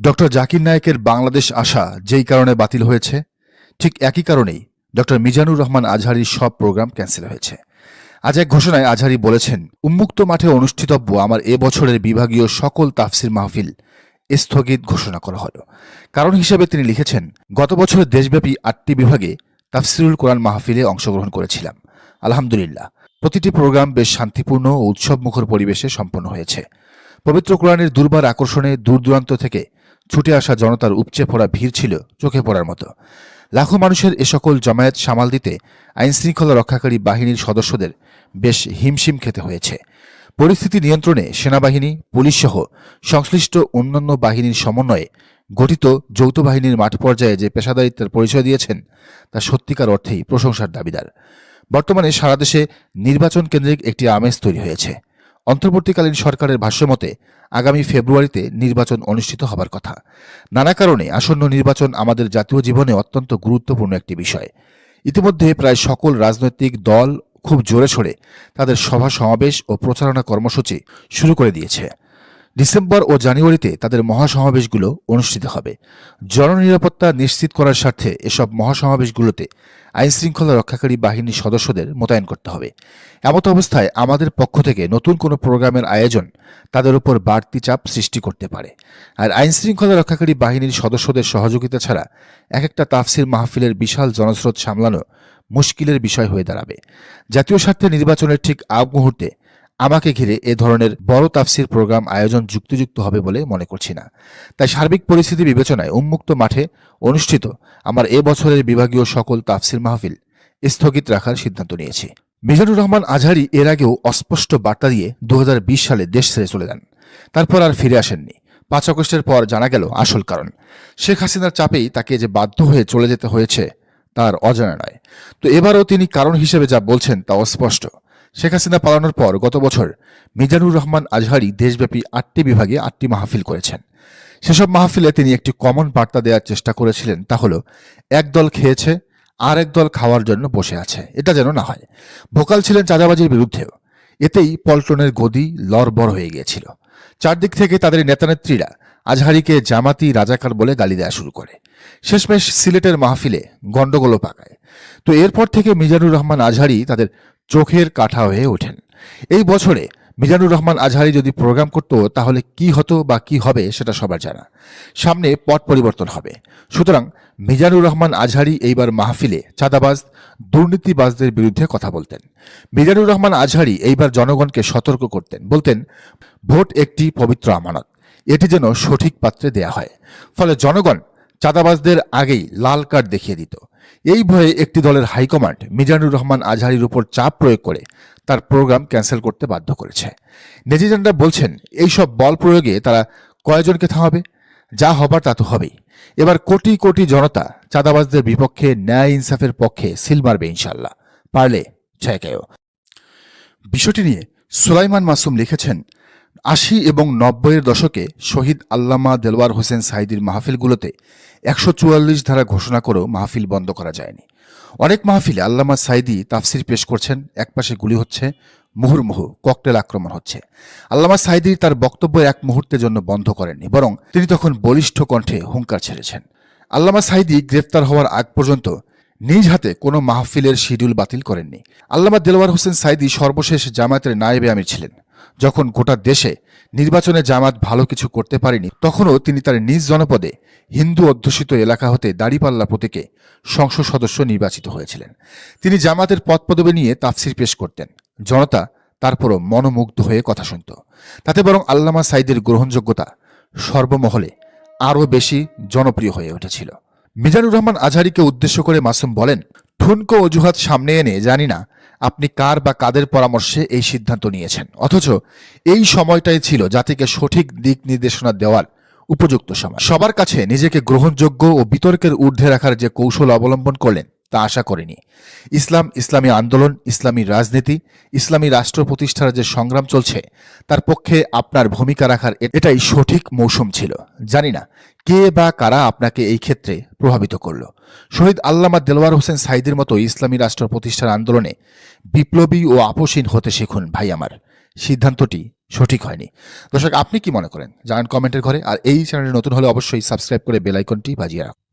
Doctor Zakir নায়েকের Bangladesh আসা যেই কারণে বাতিল হয়েছে, ঠিক একই কারণেই ডক্টর মিজানুর রহমান আজহারীর সব প্রোগ্রাম ক্যান্সেল হয়েছে। আজ এক ঘোষণায় আজহারী বলেছেন, উন্মুক্ত মাঠে অনুষ্ঠিতব্য আমার এ বছরের বিভাগীয় সকল তাফসির মাহফিল স্থগিত ঘোষণা করা হলো। কারণ হিসেবে তিনি লিখেছেন, গত বছর দেশব্যাপী 8টি বিভাগে তাফসিরুল কোরআন মাহফিলে অংশগ্রহণ করেছিলাম। আলহামদুলিল্লাহ, প্রতিটি প্রোগ্রাম বেশ শান্তিপূর্ণ ও উৎসবমুখর পরিবেশে সম্পন্ন হয়েছে। পবিত্র কোরআনের দুর্বার আকর্ষণে দূর দূরান্ত থেকে ছুটে আসা জনতার উপচে পড়া ভিড় ছিল চোখে পড়ার মতো। লাখো মানুষের এ সকল জমায়েত সামাল দিতে আইনশৃঙ্খলা রক্ষাকারী বাহিনীর সদস্যদের বেশ হিমশিম খেতে হয়েছে। পরিস্থিতি নিয়ন্ত্রণে সেনাবাহিনী, পুলিশসহ সংশ্লিষ্ট অন্যান্য বাহিনীর সমন্বয়ে গঠিত যৌথ বাহিনীর মাঠ পর্যায়ে যে পেশাদারিত্বের পরিচয় দিয়েছেন তা সত্যিকার অর্থেই প্রশংসার দাবিদার। বর্তমানে সারা দেশে নির্বাচন কেন্দ্রিক একটি আমেজ তৈরি হয়েছে। অন্তর্বর্তীকালীন সরকারের ভাষ্যমতে আগামী ফেব্রুয়ারিতে নির্বাচন অনুষ্ঠিত হবার কথা। নানা কারণে আসন্ন নির্বাচন আমাদের জাতীয় জীবনে অত্যন্ত গুরুত্বপূর্ণ একটি বিষয়। ইতিমধ্যে প্রায় সকল রাজনৈতিক দল খুব জোরে সোরে তাদের সভা সমাবেশ ও প্রচারণা কর্মসূচি শুরু করে দিয়েছে। ডিসেম্বর ও জানুয়ারিতে তাদের মহাসমাবেশগুলো অনুষ্ঠিত হবে। জননিরাপত্তা নিশ্চিত করার স্বার্থে এসব মহাসমাবেশগুলোতে আইনশৃঙ্খলা রক্ষাকারী বাহিনীর সদস্যদের মোতায়েন করতে হবে। এমত অবস্থায় আমাদের পক্ষ থেকে নতুন কোনো প্রোগ্রামের আয়োজন তাদের উপর বাড়তি চাপ সৃষ্টি করতে পারে। আর আইনশৃঙ্খলা রক্ষাকারী বাহিনীর সদস্যদের সহযোগিতা ছাড়া এক একটা তাফসির মাহফিলের বিশাল জনস্রোত সামলানো মুশকিলের বিষয় হয়ে দাঁড়াবে। জাতীয় স্বার্থে নির্বাচনের ঠিক আগ মুহূর্তে আমাকে ঘিরে এ ধরনের বড় তাফসির প্রোগ্রাম আয়োজন যুক্তিযুক্ত হবে বলে মনে করছি না। তাই সার্বিক পরিস্থিতি বিবেচনায় উন্মুক্ত মাঠে অনুষ্ঠিত আমার এ বছরের বিভাগীয় সকল তাফসির মাহফিল স্থগিত রাখার সিদ্ধান্ত নিয়েছি। মিজানুর রহমান আজহারী এর আগেও অস্পষ্ট বার্তা দিয়ে 2020 সালে দেশ ছেড়ে চলে যান। তারপর আর ফিরে আসেননি। 5 আগস্টের পর জানা গেল আসল কারণ। শেখ হাসিনার চাপেই তাকে যে বাধ্য হয়ে চলে যেতে হয়েছে তার অজানা নয়। তো এবারও তিনি কারণ হিসেবে যা বলছেন তা অস্পষ্ট। শেখ হাসিনা পালানোর পর গত বছর মিজানুর রহমান আজহারী দেশব্যাপী 8টি বিভাগে 8টি মাহফিল করেছেন। সেসব মাহফিলে তিনি একটি কমন বার্তা দেওয়ার চেষ্টা করেছিলেন, তা হলো এক দল খেয়েছে আর এক দল খাওয়ার জন্য বসে আছে, এটা যেন না হয়। ভোকাল ছিলেন চাঁদাবাজির বিরুদ্ধেও। এতেই পল্টনের গদি লড়বড় হয়ে গিয়েছিল। চারদিক থেকে তাদের নেতানেত্রীরা আজহারীকে জামাতি রাজাকার বলে গালি দেওয়া শুরু করে। শেষমেশ সিলেটের মাহফিলে গন্ডগোলও পাকায়। তো এরপর থেকে মিজানুর রহমান আজহারী তাদের চোখের কাঠা হয়ে ওঠেন। এই বছরে মিজানুর রহমান আজহারী যদি প্রোগ্রাম করত তাহলে কি হতো বা কি হবে সেটা সবার জানা। সামনে পট পরিবর্তন হবে। সুতরাং মিজানুর রহমান আজহারী এইবার মাহফিলে চাঁদাবাজ, দুর্নীতিবাজদের বিরুদ্ধে কথা বলতেন। মিজানুর রহমান আজহারী এইবার জনগণকে সতর্ক করতেন, বলতেন ভোট একটি পবিত্র আমানত, এটি যেন সঠিক পাত্রে দেয়া হয়। ফলে জনগণ চাঁদাবাজদের আগেই লাল কার্ড দেখিয়ে দিত। এই ভয়ে একটি দলের হাইকমান্ড মিজানুর রহমান আজহারীর উপর চাপ প্রয়োগ করে তার প্রোগ্রাম ক্যান্সেল করতে বাধ্য করেছে। নেটিজেনরা বলছেন এইসব বল প্রয়োগে তারা কয়জনকে থামাবে? যা হবার তা তো হবেই। এবার কোটি কোটি জনতা চাঁদাবাজদের বিপক্ষে ন্যায় ইনসাফের পক্ষে সিল মারবে ইনশাল্লাহ, পারলে ছেঁকেও। বিষয়টি নিয়ে সুলাইমান মাসুম লিখেছেন, 80 এবং 90-এর দশকে শহীদ আল্লামা দেলওয়ার হোসেন সাঈদীর মাহফিলগুলোতে 144 ধারা ঘোষণা করেও মাহফিল বন্ধ করা যায়নি। অনেক মাহফিলে আল্লামা সাঈদী তাফসির পেশ করছেন, একপাশে গুলি হচ্ছে, মুহুর্মুহু ককটেল আক্রমণ হচ্ছে। আল্লামা সাঈদী তার বক্তব্য এক মুহূর্তের জন্য বন্ধ করেননি, বরং তিনি তখন বলিষ্ঠ কণ্ঠে হুঙ্কার ছেড়েছেন। আল্লামা সাঈদী গ্রেফতার হওয়ার আগ পর্যন্ত নিজ হাতে কোনো মাহফিলের শিডিউল বাতিল করেননি। আল্লামা দেলওয়ার হোসেন সাঈদী সর্বশেষ জামায়াতের নায়েবে আমির ছিলেন। যখন গোটা দেশে নির্বাচনে জামাত ভালো কিছু করতে পারেনি, তখনও তিনি তার নিজ জনপদে হিন্দু অধ্যুষিত এলাকা হতে দাড়িপাল্লা প্রতীকে সংসদ সদস্য নির্বাচিত হয়েছিলেন। তিনি জামাতের পদ পদবি নিয়ে তাফসির পেশ করতেন। জনতা তারপরও মনোমুগ্ধ হয়ে কথা শুনত। তাতে বরং আল্লামা সাঈদীর গ্রহণযোগ্যতা সর্বমহলে আরও বেশি জনপ্রিয় হয়ে উঠেছিল। মিজানুর রহমান আজহারীকে উদ্দেশ্য করে মাসুম বলেন, ঠুনকো অজুহাত সামনে এনে জানি না আপনি কার বা কাদের পরামর্শে এই সিদ্ধান্ত নিয়েছেন, অথচ এই সময়টাই ছিল জাতিকে সঠিক দিক নির্দেশনা দেওয়ার উপযুক্ত সময়। সবার কাছে নিজেকে গ্রহণযোগ্য ও বিতর্কের ঊর্ধ্বে রাখার যে কৌশল অবলম্বন করলেন তা আশা করিনি। ইসলাম, ইসলামী আন্দোলন, ইসলামী রাজনীতি, ইসলামী রাষ্ট্র প্রতিষ্ঠার যে সংগ্রাম চলছে তার পক্ষে আপনার ভূমিকা রাখার এটাই সঠিক মৌসুম ছিল। জানি না কে বা কারা আপনাকে এই ক্ষেত্রে প্রভাবিত করল। শহীদ আল্লামা দেলওয়ার হোসেন সাঈদীর মতো ইসলামী রাষ্ট্র প্রতিষ্ঠার আন্দোলনে বিপ্লবী ও আপোষহীন হতে শিখুন ভাই আমার। সিদ্ধান্তটি সঠিক হয়নি। দর্শক, আপনি কি মনে করেন জানান কমেন্টের ঘরে। আর এই চ্যানেলে নতুন হলে অবশ্যই সাবস্ক্রাইব করে বেল আইকনটি বাজিয়ে রাখুন।